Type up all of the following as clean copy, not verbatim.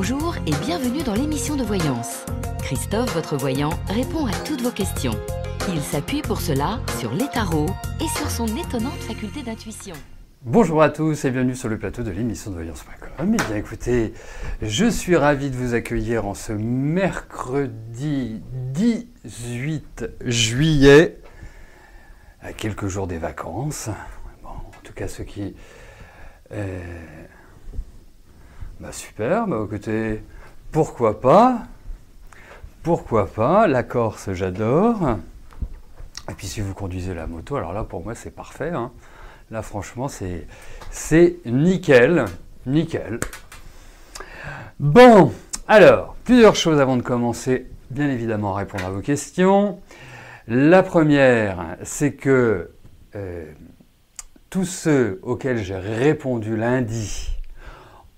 Bonjour et bienvenue dans l'émission de voyance. Christophe, votre voyant, répond à toutes vos questions. Il s'appuie pour cela sur les tarots et sur son étonnante faculté d'intuition. Bonjour à tous et bienvenue sur le plateau de l'émission de voyance.com. Eh bien écoutez, je suis ravi de vous accueillir en ce mercredi 18 juillet, à quelques jours des vacances. Bon, en tout cas ceux qui... super, écoutez, pourquoi pas, la Corse j'adore. Et puis si vous conduisez la moto, alors là pour moi c'est parfait, hein. Là, franchement, c'est nickel. Nickel. Bon, alors, plusieurs choses avant de commencer, bien évidemment, à répondre à vos questions. La première, c'est que tous ceux auxquels j'ai répondu lundi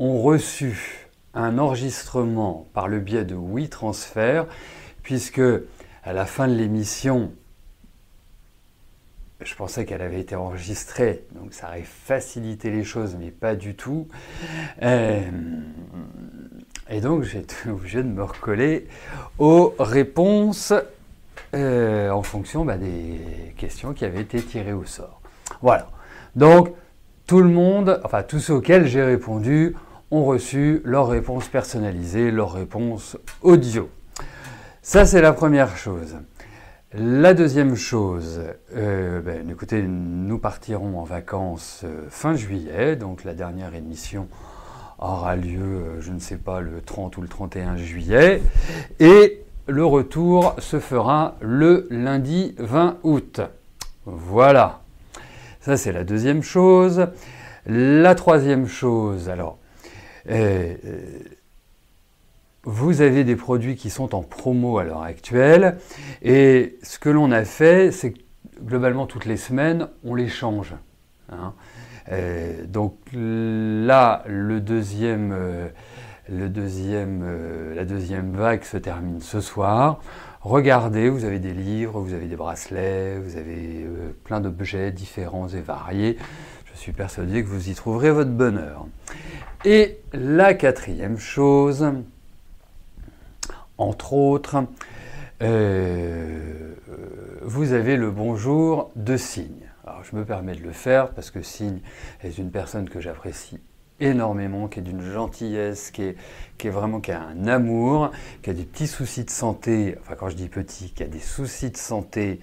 ont reçu un enregistrement par le biais de WeTransfer, puisque à la fin de l'émission, je pensais qu'elle avait été enregistrée, donc ça aurait facilité les choses, mais pas du tout. Et donc j'ai été obligé de me recoller aux réponses en fonction des questions qui avaient été tirées au sort. Voilà. Donc tout le monde, enfin tous ceux auxquels j'ai répondu, ont reçu leur réponse personnalisée, leur réponse audio. Ça c'est la première chose. La deuxième chose, écoutez, nous partirons en vacances fin juillet, donc la dernière émission aura lieu, je ne sais pas, le 30 ou le 31 juillet, et le retour se fera le lundi 20 août. Voilà, ça c'est la deuxième chose. La troisième chose, alors... vous avez des produits qui sont en promo à l'heure actuelle et ce que l'on a fait, c'est que globalement toutes les semaines, on les change. Hein. Donc là, la deuxième vague se termine ce soir. Regardez, vous avez des livres, vous avez des bracelets, vous avez plein d'objets différents et variés. Je suis persuadé que vous y trouverez votre bonheur. Et la quatrième chose... Entre autres, vous avez le bonjour de Signe. Alors je me permets de le faire parce que Signe est une personne que j'apprécie énormément, qui est d'une gentillesse, qui a un amour, qui a des petits soucis de santé, enfin quand je dis petit, qui a des soucis de santé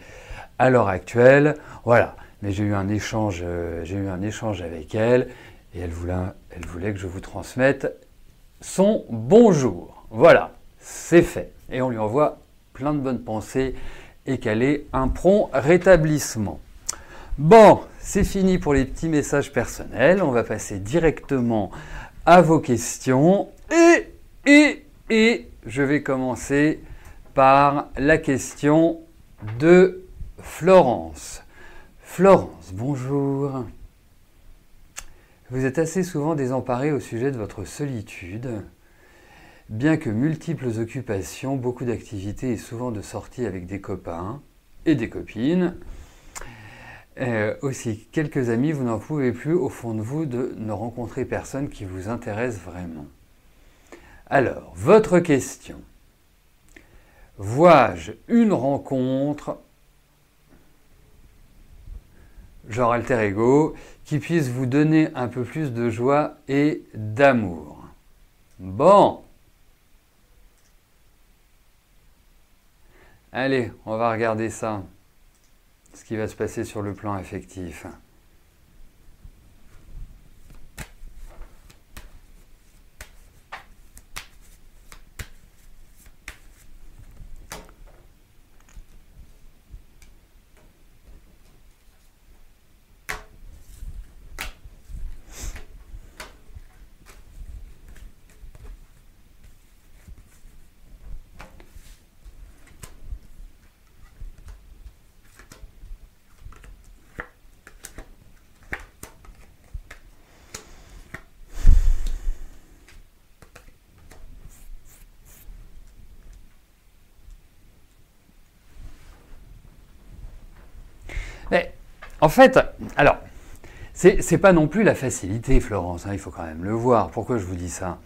à l'heure actuelle. Voilà, mais j'ai eu un échange avec elle et elle voulait que je vous transmette son bonjour. Voilà. C'est fait. Et on lui envoie plein de bonnes pensées et qu'elle ait un prompt rétablissement. Bon, c'est fini pour les petits messages personnels. On va passer directement à vos questions. Et je vais commencer par la question de Florence. Florence, bonjour. Vous êtes assez souvent désemparée au sujet de votre solitude. Bien que multiples occupations, beaucoup d'activités et souvent de sorties avec des copains et des copines, aussi quelques amis, vous n'en pouvez plus au fond de vous de ne rencontrer personne qui vous intéresse vraiment. Alors, votre question. Vois-je une rencontre, genre alter ego, qui puisse vous donner un peu plus de joie et d'amour? Bon. Allez, on va regarder ça, ce qui va se passer sur le plan affectif. Mais, en fait, alors, c'est pas non plus la facilité, Florence, hein, il faut quand même le voir. Pourquoi je vous dis ça?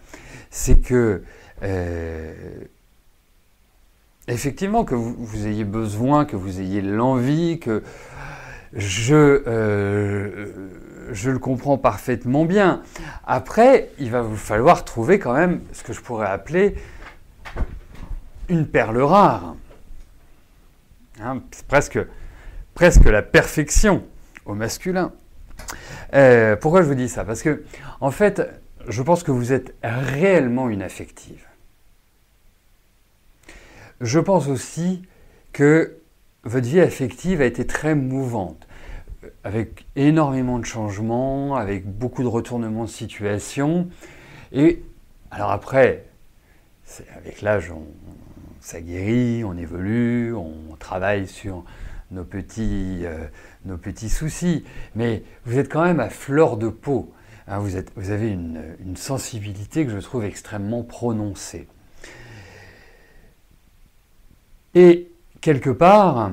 C'est que, effectivement, que vous ayez besoin, que vous ayez l'envie, que je le comprends parfaitement bien. Après, il va vous falloir trouver quand même ce que je pourrais appeler une perle rare. Hein, c'est presque la perfection au masculin. Pourquoi je vous dis ça? Parce que, en fait, je pense que vous êtes réellement une affective. Je pense aussi que votre vie affective a été très mouvante, avec énormément de changements, avec beaucoup de retournements de situation. Et alors après, avec l'âge, ça guérit, on évolue, on travaille sur nos petits soucis. Mais vous êtes quand même à fleur de peau. Hein, vous avez une sensibilité que je trouve extrêmement prononcée. Et quelque part,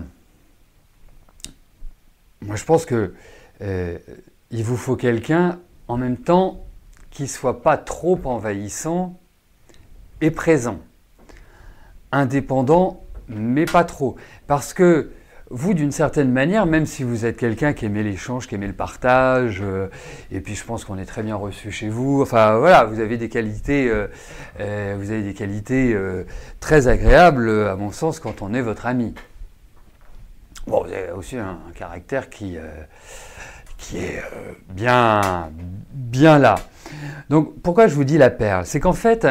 moi je pense que il vous faut quelqu'un en même temps qui ne soit pas trop envahissant et présent. Indépendant, mais pas trop. Parce que vous, d'une certaine manière, même si vous êtes quelqu'un qui aimait l'échange, qui aimait le partage, et puis je pense qu'on est très bien reçu chez vous, enfin voilà, vous avez des qualités, très agréables, à mon sens, quand on est votre ami. Bon, vous avez aussi un caractère qui est bien là. Donc, pourquoi je vous dis la perle? C'est qu'en fait,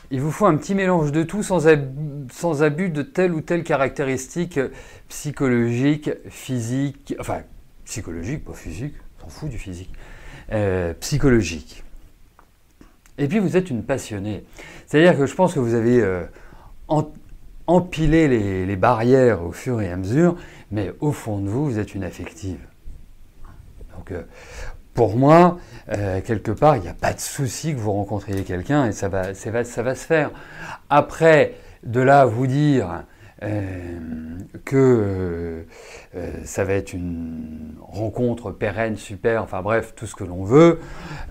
il vous faut un petit mélange de tout sans abus de telle ou telle caractéristique psychologique, physique, enfin psychologique, pas physique, on s'en fout du physique, psychologique. Et puis vous êtes une passionnée. C'est-à-dire que je pense que vous avez empilé les barrières au fur et à mesure, mais au fond de vous, vous êtes une affective. Donc pour moi, quelque part, il n'y a pas de souci que vous rencontriez quelqu'un et ça va se faire. Après, de là à vous dire que ça va être une rencontre pérenne, super, enfin bref, tout ce que l'on veut,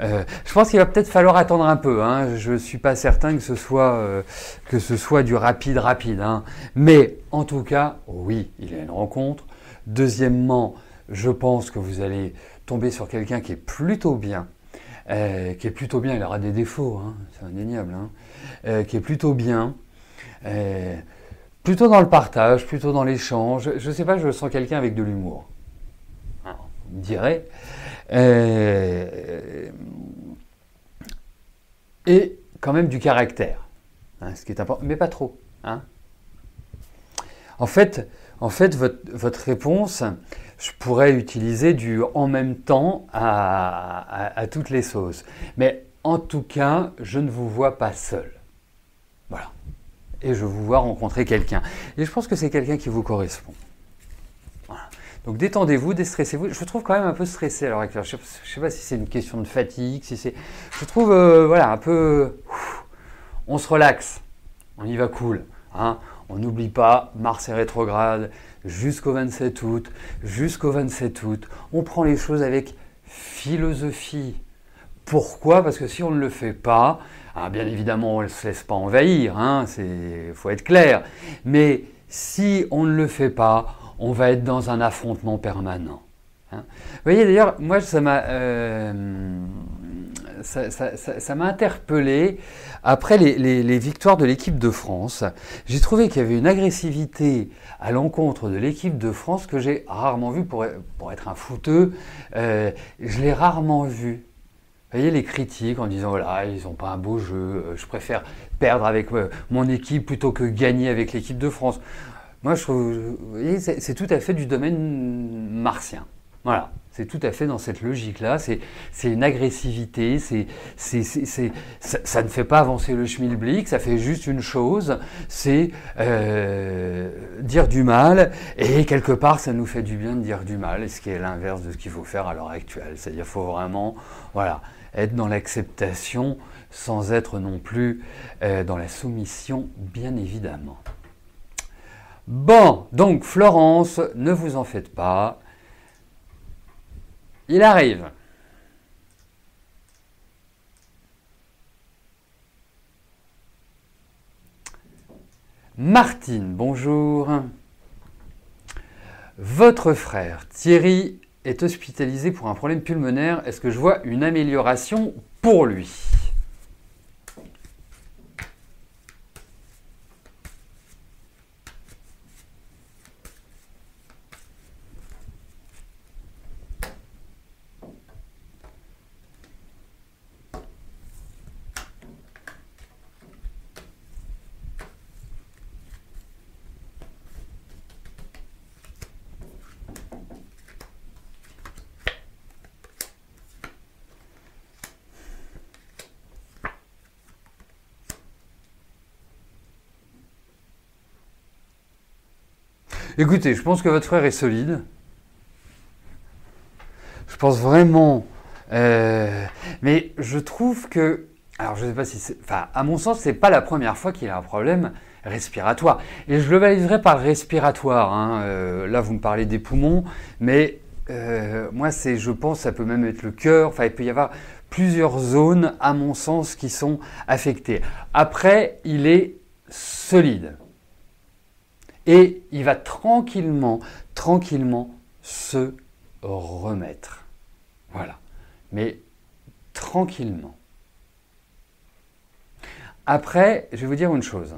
je pense qu'il va peut-être falloir attendre un peu. Hein. Je ne suis pas certain que ce soit du rapide. Hein. Mais en tout cas, oui, il y a une rencontre. Deuxièmement, je pense que vous allez tomber sur quelqu'un qui est plutôt bien, il aura des défauts, hein, c'est indéniable, hein, qui est plutôt bien, plutôt dans le partage, plutôt dans l'échange. Je ne sais pas, je sens quelqu'un avec de l'humour. Alors, vous me direz. Et quand même du caractère, hein, ce qui est important, mais pas trop. Hein. En fait, votre réponse, je pourrais utiliser du « en même temps » à toutes les sauces. Mais en tout cas, je ne vous vois pas seul. Voilà. Et je vous vois rencontrer quelqu'un. Et je pense que c'est quelqu'un qui vous correspond. Voilà. Donc détendez-vous, déstressez-vous. Je vous trouve quand même un peu stressé à l'heure actuelle. Je ne sais pas si c'est une question de fatigue, si c'est... Je trouve, un peu... on se relaxe. On y va cool. Hein. On n'oublie pas, Mars est rétrograde jusqu'au 27 août. On prend les choses avec philosophie. Pourquoi? Parce que si on ne le fait pas, hein, bien évidemment, on ne se laisse pas envahir, hein, faut être clair. Mais si on ne le fait pas, on va être dans un affrontement permanent. Hein. Vous voyez, d'ailleurs, moi, ça m'a interpellé après les victoires de l'équipe de France. J'ai trouvé qu'il y avait une agressivité à l'encontre de l'équipe de France que j'ai rarement vue pour être un footeux. Je l'ai rarement vue. Vous voyez les critiques en disant voilà, ils n'ont pas un beau jeu, je préfère perdre avec mon équipe plutôt que gagner avec l'équipe de France. Moi, je trouve, vous voyez, c'est tout à fait du domaine martien. Voilà, c'est tout à fait dans cette logique-là. C'est une agressivité, ça ne fait pas avancer le schmilblick, ça fait juste une chose, c'est dire du mal, et quelque part, ça nous fait du bien de dire du mal, ce qui est l'inverse de ce qu'il faut faire à l'heure actuelle. C'est-à-dire qu'il faut vraiment, être dans l'acceptation sans être non plus dans la soumission, bien évidemment. Bon, donc Florence, ne vous en faites pas. Il arrive. Martine, bonjour. Votre frère Thierry est hospitalisé pour un problème pulmonaire. Est-ce que je vois une amélioration pour lui? Écoutez, je pense que votre frère est solide. Je pense vraiment. Mais je trouve que. Alors, je ne sais pas si c'est. Enfin, à mon sens, c'est pas la première fois qu'il a un problème respiratoire. Et je le validerai par respiratoire. Hein. Là, vous me parlez des poumons, mais moi, je pense, ça peut même être le cœur. Enfin, il peut y avoir plusieurs zones, à mon sens, qui sont affectées. Après, il est solide. Et il va tranquillement se remettre. Voilà. Mais tranquillement. Après, je vais vous dire une chose.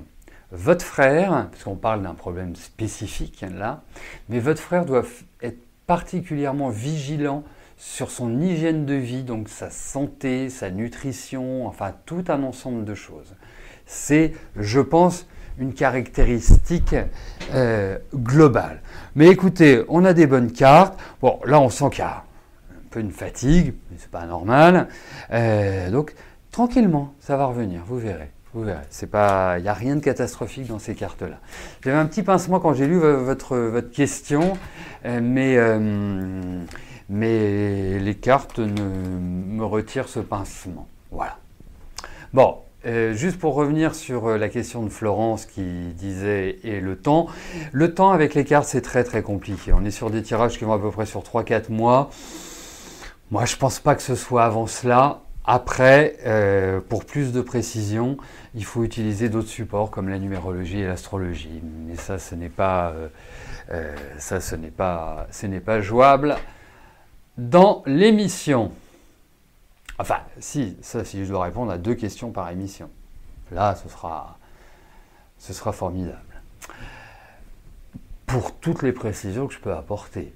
Votre frère, parce qu'on parle d'un problème spécifique là, mais votre frère doit être particulièrement vigilant sur son hygiène de vie, donc sa santé, sa nutrition, enfin tout un ensemble de choses. C'est, je pense, une caractéristique globale. Mais écoutez, on a des bonnes cartes. Bon, là, on sent qu'il y a un peu une fatigue, mais c'est pas normal. Donc, tranquillement, ça va revenir, vous verrez. Vous verrez. C'est pas, il n'y a rien de catastrophique dans ces cartes-là. J'avais un petit pincement quand j'ai lu votre question, mais les cartes me retirent ce pincement. Voilà. Bon. Juste pour revenir sur la question de Florence qui disait et le temps avec les cartes c'est très très compliqué. On est sur des tirages qui vont à peu près sur 3-4 mois. Moi je pense pas que ce soit avant cela. Après, pour plus de précision, il faut utiliser d'autres supports comme la numérologie et l'astrologie. Mais ça, ce n'est pas jouable dans l'émission. Enfin, si je dois répondre à 2 questions par émission. Là, ce sera formidable. Pour toutes les précisions que je peux apporter.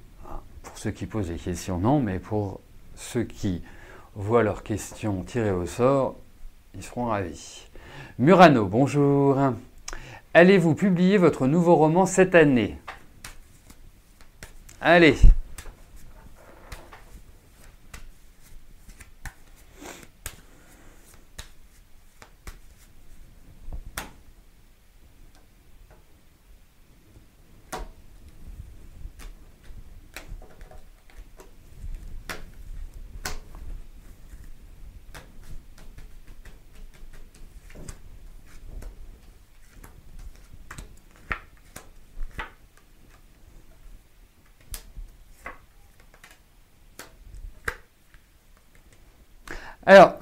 Pour ceux qui posent des questions, non, mais pour ceux qui voient leurs questions tirées au sort, ils seront ravis. Murano, bonjour. Allez-vous publier votre nouveau roman cette année? Allez. Alors,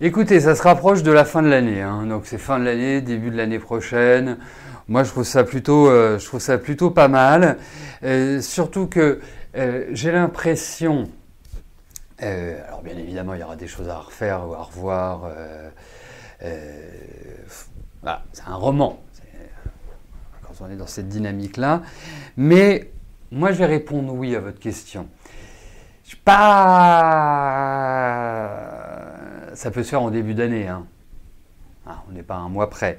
écoutez, ça se rapproche de la fin de l'année, hein. Donc c'est fin de l'année, début de l'année prochaine. Moi, je trouve ça plutôt pas mal. Surtout que j'ai l'impression, alors bien évidemment, il y aura des choses à refaire ou à revoir. Voilà, c'est un roman. Quand on est dans cette dynamique-là. Mais moi, je vais répondre oui à votre question. Ça peut se faire en début d'année. Hein. On n'est pas un mois près.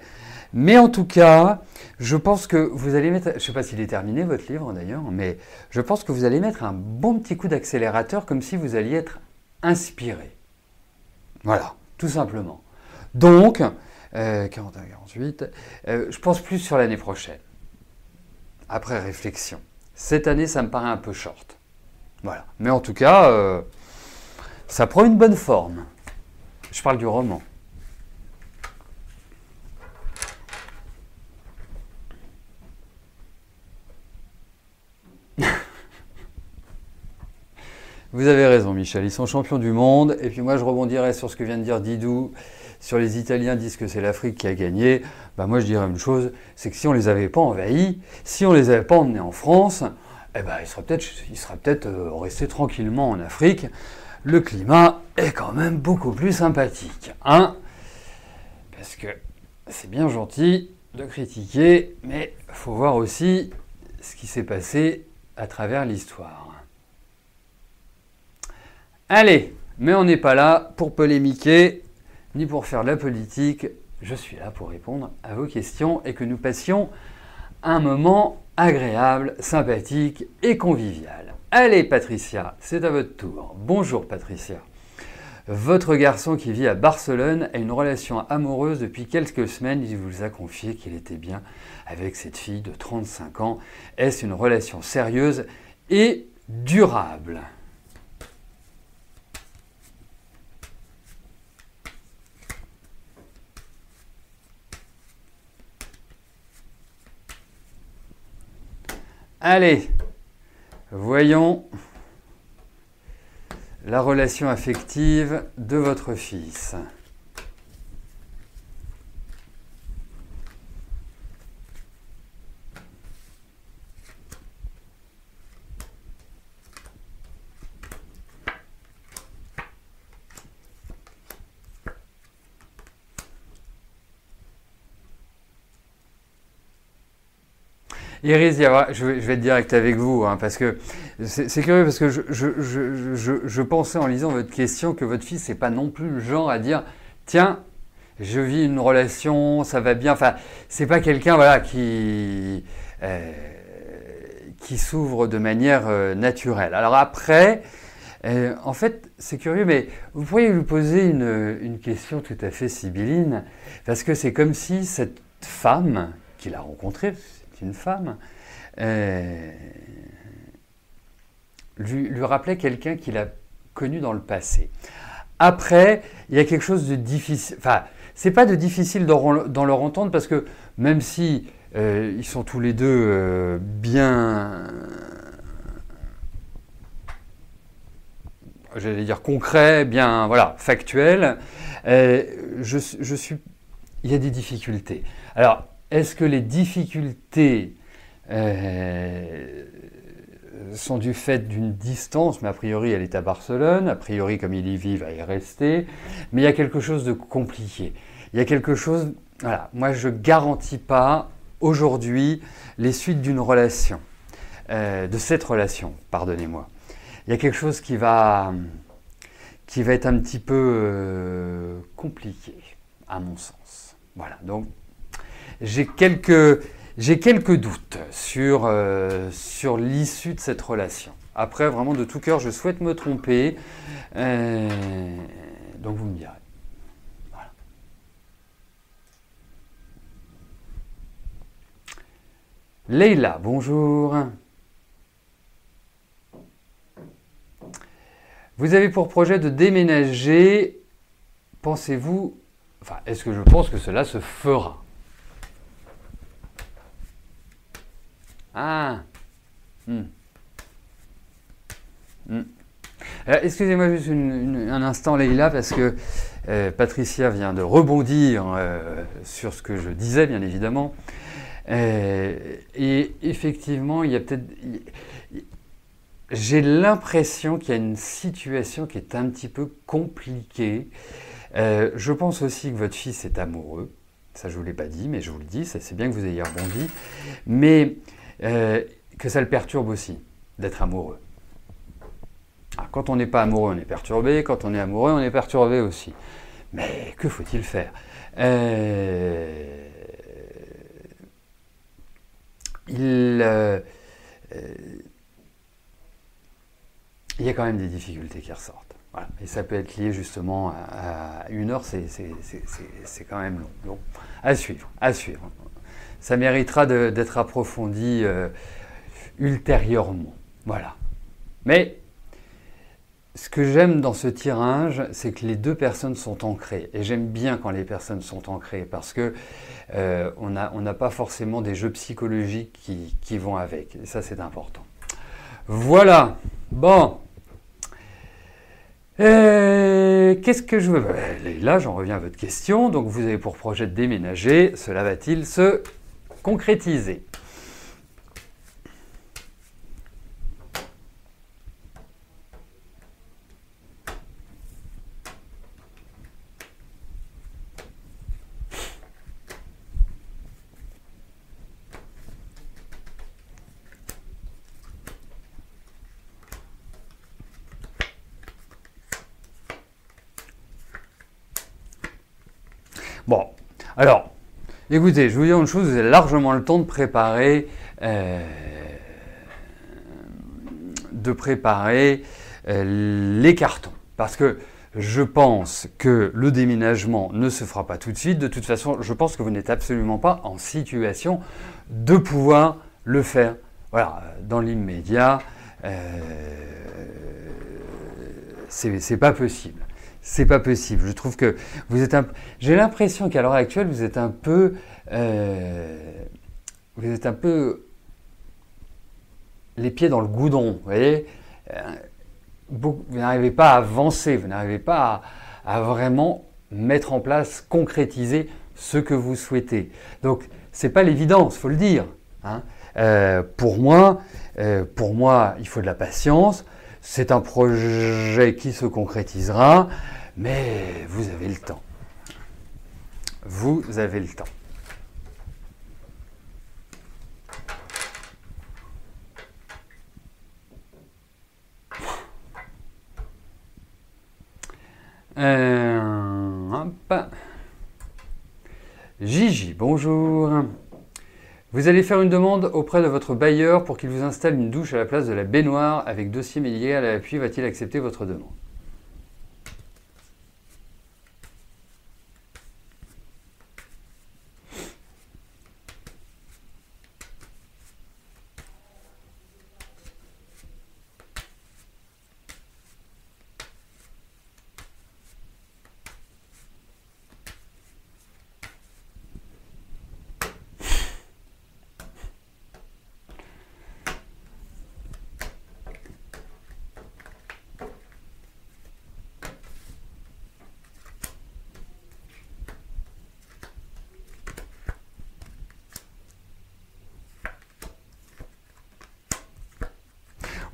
Mais en tout cas, je pense que vous allez mettre... Je ne sais pas s'il est terminé, votre livre d'ailleurs, mais je pense que vous allez mettre un bon petit coup d'accélérateur comme si vous alliez être inspiré. Voilà, tout simplement. Donc, 41-48, je pense plus sur l'année prochaine. Après réflexion. Cette année, ça me paraît un peu short. Voilà. Mais en tout cas, ça prend une bonne forme. Je parle du roman. Vous avez raison, Michel. Ils sont champions du monde. Et puis moi, je rebondirais sur ce que vient de dire Didou. Sur les Italiens disent que c'est l'Afrique qui a gagné. Bah, moi, je dirais une chose, c'est que si on les avait pas envahis, si on les avait pas emmenés en France, eh ben, ils seraient peut-être restés tranquillement en Afrique. Le climat est quand même beaucoup plus sympathique, hein? Parce que c'est bien gentil de critiquer, mais il faut voir aussi ce qui s'est passé à travers l'histoire. Allez, mais on n'est pas là pour polémiquer, ni pour faire de la politique. Je suis là pour répondre à vos questions et que nous passions un moment agréable, sympathique et convivial. Allez Patricia, c'est à votre tour. Bonjour Patricia. Votre garçon qui vit à Barcelone a une relation amoureuse depuis quelques semaines. Il vous a confié qu'il était bien avec cette fille de 35 ans. Est-ce une relation sérieuse et durable ? Allez, voyons la relation affective de votre fils. Iris, je vais être direct avec vous, hein, parce que c'est curieux, parce que je pensais en lisant votre question que votre fils n'est pas non plus le genre à dire « Tiens, je vis une relation, ça va bien ». Enfin, c'est pas quelqu'un voilà, qui s'ouvre de manière naturelle. Alors après, en fait, c'est curieux, mais vous pourriez lui poser une question tout à fait sibylline, parce que c'est comme si cette femme qu'il a rencontrée, une femme, lui rappelait quelqu'un qu'il a connu dans le passé. Après, il y a quelque chose de difficile. Enfin, c'est pas de difficile dans leur entendre parce que même si ils sont tous les deux bien, j'allais dire concrets, bien voilà, factuels, il y a des difficultés. Alors, est-ce que les difficultés sont du fait d'une distance, mais a priori elle est à Barcelone, a priori comme il y vit, il va y rester, mais il y a quelque chose de compliqué. Il y a quelque chose, voilà, moi je ne garantis pas aujourd'hui les suites d'une relation, de cette relation, pardonnez-moi. Il y a quelque chose qui va être un petit peu compliqué, à mon sens. Voilà, donc j'ai quelques doutes sur l'issue de cette relation. Après, vraiment de tout cœur, je souhaite me tromper. Donc vous me direz. Voilà. Leïla, bonjour. Vous avez pour projet de déménager. Pensez-vous... Enfin, est-ce que je pense que cela se fera ? Ah. Excusez-moi juste un instant, Leïla, parce que Patricia vient de rebondir sur ce que je disais, bien évidemment. Et effectivement, il y a peut-être... J'ai l'impression qu'il y a une situation qui est un petit peu compliquée. Je pense aussi que votre fils est amoureux. Ça, je ne vous l'ai pas dit, mais je vous le dis. C'est bien que vous ayez rebondi. Mais... que ça le perturbe aussi, d'être amoureux. Alors, quand on n'est pas amoureux, on est perturbé. Quand on est amoureux, on est perturbé aussi. Mais que faut-il faire ? Il y a quand même des difficultés qui ressortent. Voilà. Et ça peut être lié justement à une heure, c'est quand même long. Bon, à suivre. Ça méritera d'être approfondi ultérieurement. Voilà. Mais ce que j'aime dans ce tirage, c'est que les deux personnes sont ancrées. Et j'aime bien quand les personnes sont ancrées parce que on n'a pas forcément des jeux psychologiques qui vont avec. Et ça, c'est important. Voilà. Bon. Qu'est-ce que je veux? Là, j'en reviens à votre question. Donc, vous avez pour projet de déménager. Cela va-t-il se concrétiser? Bon, alors, écoutez, je vais vous dire une chose, vous avez largement le temps de préparer, les cartons. Parce que je pense que le déménagement ne se fera pas tout de suite. De toute façon, je pense que vous n'êtes absolument pas en situation de pouvoir le faire. Voilà, dans l'immédiat, c'est pas possible. C'est pas possible. Je trouve que vous êtes j'ai l'impression qu'à l'heure actuelle, vous êtes un peu les pieds dans le goudron, vous voyez. Vous n'arrivez pas à avancer, vous n'arrivez pas à vraiment mettre en place, concrétiser ce que vous souhaitez. Donc, c'est pas l'évidence, faut le dire. Hein. Pour moi, il faut de la patience. C'est un projet qui se concrétisera, mais vous avez le temps. Vous avez le temps. Hop. Gigi, bonjour. Vous allez faire une demande auprès de votre bailleur pour qu'il vous installe une douche à la place de la baignoire avec dossier médical à l'appui. Va-t-il accepter votre demande?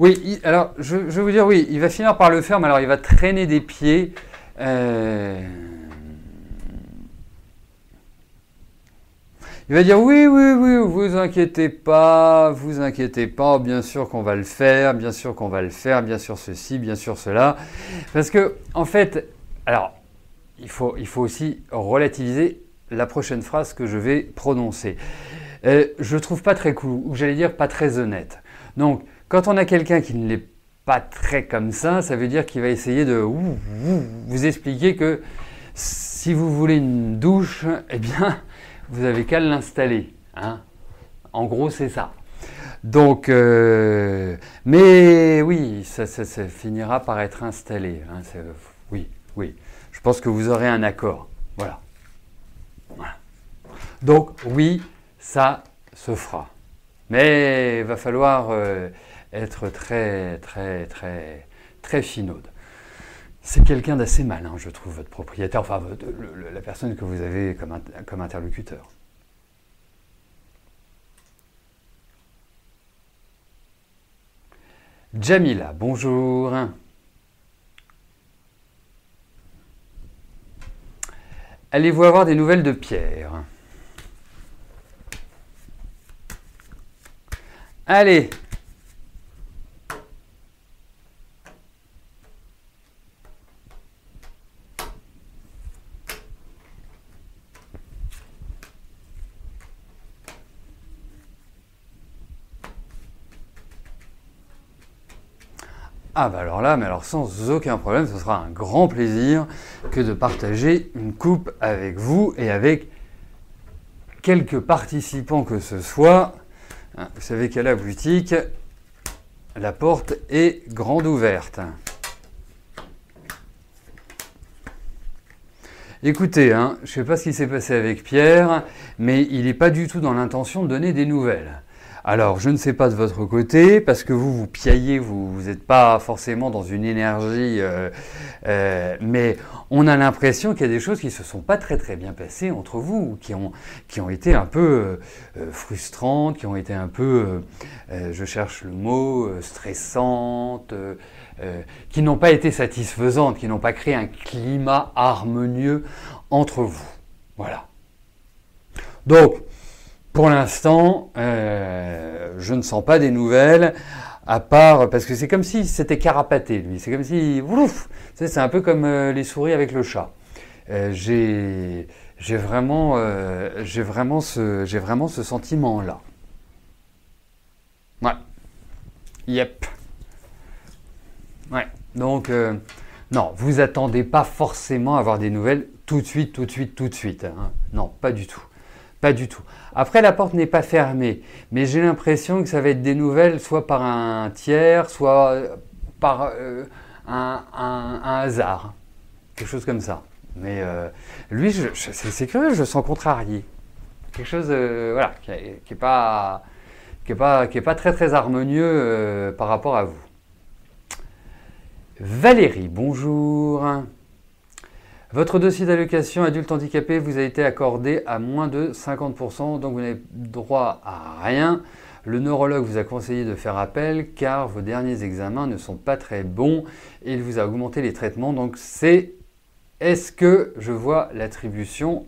Oui, alors je vais vous dire, oui, il va finir par le faire, mais alors il va traîner des pieds. Il va dire oui, vous inquiétez pas, bien sûr qu'on va le faire, bien sûr ceci, bien sûr cela. Parce que, en fait, alors, il faut aussi relativiser la prochaine phrase que je vais prononcer. Je trouve pas très cool, ou j'allais dire pas très honnête. Donc, quand on a quelqu'un qui ne l'est pas très comme ça veut dire qu'il va essayer de vous expliquer que si vous voulez une douche, eh bien, vous n'avez qu'à l'installer. Hein. En gros, c'est ça. Donc, mais oui, ça finira par être installé. Hein. Oui. Je pense que vous aurez un accord. Voilà. Donc, oui, ça se fera. Mais il va falloir être très finaude. C'est quelqu'un d'assez malin, je trouve, votre propriétaire, enfin la personne que vous avez comme interlocuteur. Jamila, bonjour. Allez-vous avoir des nouvelles de Pierre? Allez. Ah bah alors là, mais alors sans aucun problème, ce sera un grand plaisir que de partager une coupe avec vous et avec quelques participants que ce soit. Vous savez qu'à la boutique, la porte est grande ouverte. Écoutez, je ne sais pas ce qui s'est passé avec Pierre, mais il n'est pas du tout dans l'intention de donner des nouvelles. Alors, je ne sais pas de votre côté, parce que vous piaillez, vous n'êtes pas forcément dans une énergie, mais on a l'impression qu'il y a des choses qui se sont pas très très bien passées entre vous, qui ont été un peu frustrantes, qui ont été un peu, je cherche le mot, stressantes, qui n'ont pas été satisfaisantes, qui n'ont pas créé un climat harmonieux entre vous. Voilà. Donc, pour l'instant, je ne sens pas des nouvelles, à part, parce que c'est comme si c'était carapaté, lui. C'est comme si, ouf, c'est un peu comme les souris avec le chat. J'ai vraiment ce sentiment-là. Ouais. Yep. Ouais. Donc, non, vous attendez pas forcément à avoir des nouvelles tout de suite, tout de suite, tout de suite. Hein. Non, pas du tout. Pas du tout. Après, la porte n'est pas fermée, mais j'ai l'impression que ça va être des nouvelles soit par un tiers, soit par un hasard. Quelque chose comme ça. Mais lui, c'est curieux, je le sens contrarié. Quelque chose voilà, qui est pas très très harmonieux par rapport à vous. Valérie, bonjour. Votre dossier d'allocation adulte handicapé vous a été accordé à moins de 50%, donc vous n'avez droit à rien. Le neurologue vous a conseillé de faire appel car vos derniers examens ne sont pas très bons et il vous a augmenté les traitements. Donc est-ce que je vois l'attribution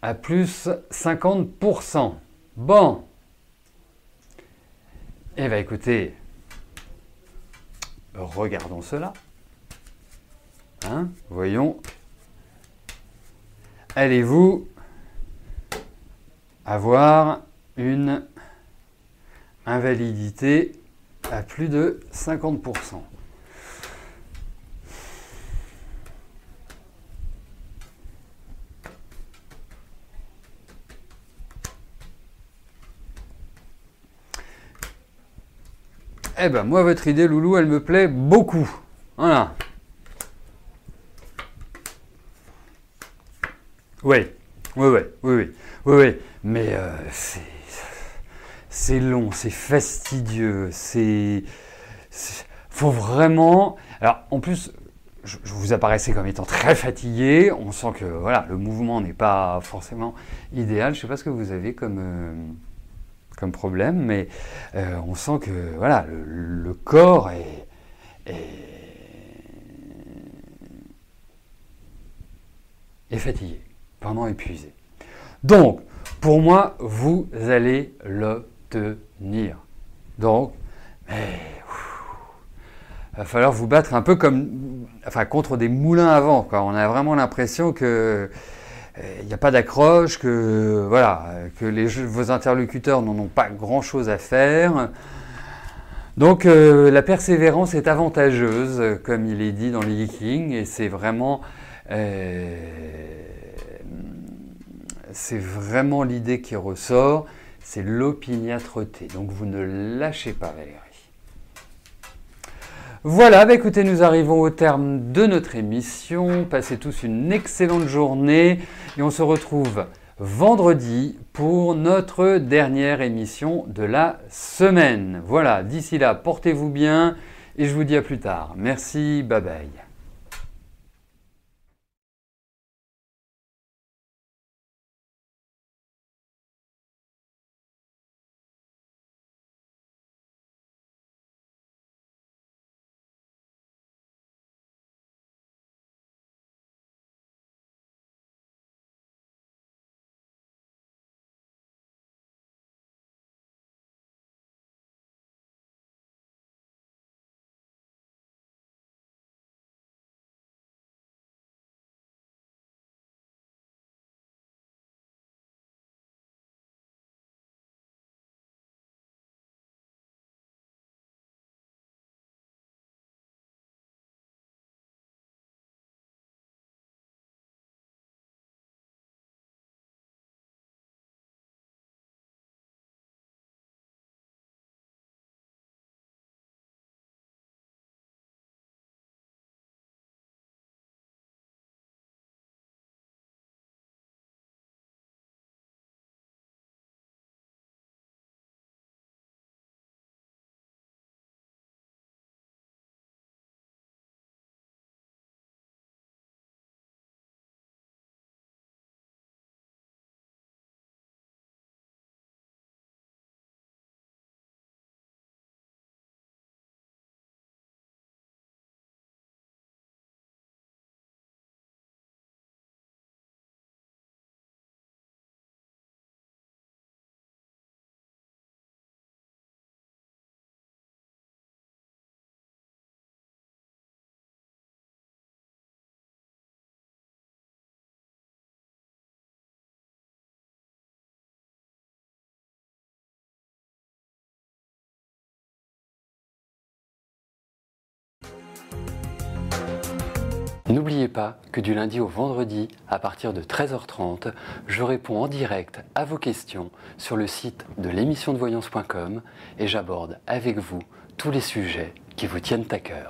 à plus 50%? Bon. Eh bien écoutez, regardons cela. Hein, voyons. Allez-vous avoir une invalidité à plus de 50%? Eh ben moi votre idée loulou elle me plaît beaucoup. Voilà. Oui, oui. Mais c'est long, c'est fastidieux, faut vraiment. Alors en plus, vous apparaissez comme étant très fatigué. On sent que voilà, le mouvement n'est pas forcément idéal. Je ne sais pas ce que vous avez comme problème, mais on sent que voilà, le corps est fatigué. Vraiment épuisé. Donc, pour moi, vous allez l'obtenir. Donc, il va falloir vous battre un peu contre des moulins à vent, quoi. On a vraiment l'impression que il n'y a pas d'accroche, que vos interlocuteurs n'en ont pas grand-chose à faire. Donc, la persévérance est avantageuse, comme il est dit dans les Vikings, et c'est vraiment l'idée qui ressort, c'est l'opiniâtreté. Donc vous ne lâchez pas, Valérie. Voilà, écoutez, nous arrivons au terme de notre émission. Passez tous une excellente journée et on se retrouve vendredi pour notre dernière émission de la semaine. Voilà, d'ici là, portez-vous bien et je vous dis à plus tard. Merci, bye bye. N'oubliez pas que du lundi au vendredi, à partir de 13h30, je réponds en direct à vos questions sur le site de l'émissiondevoyance.com et j'aborde avec vous tous les sujets qui vous tiennent à cœur.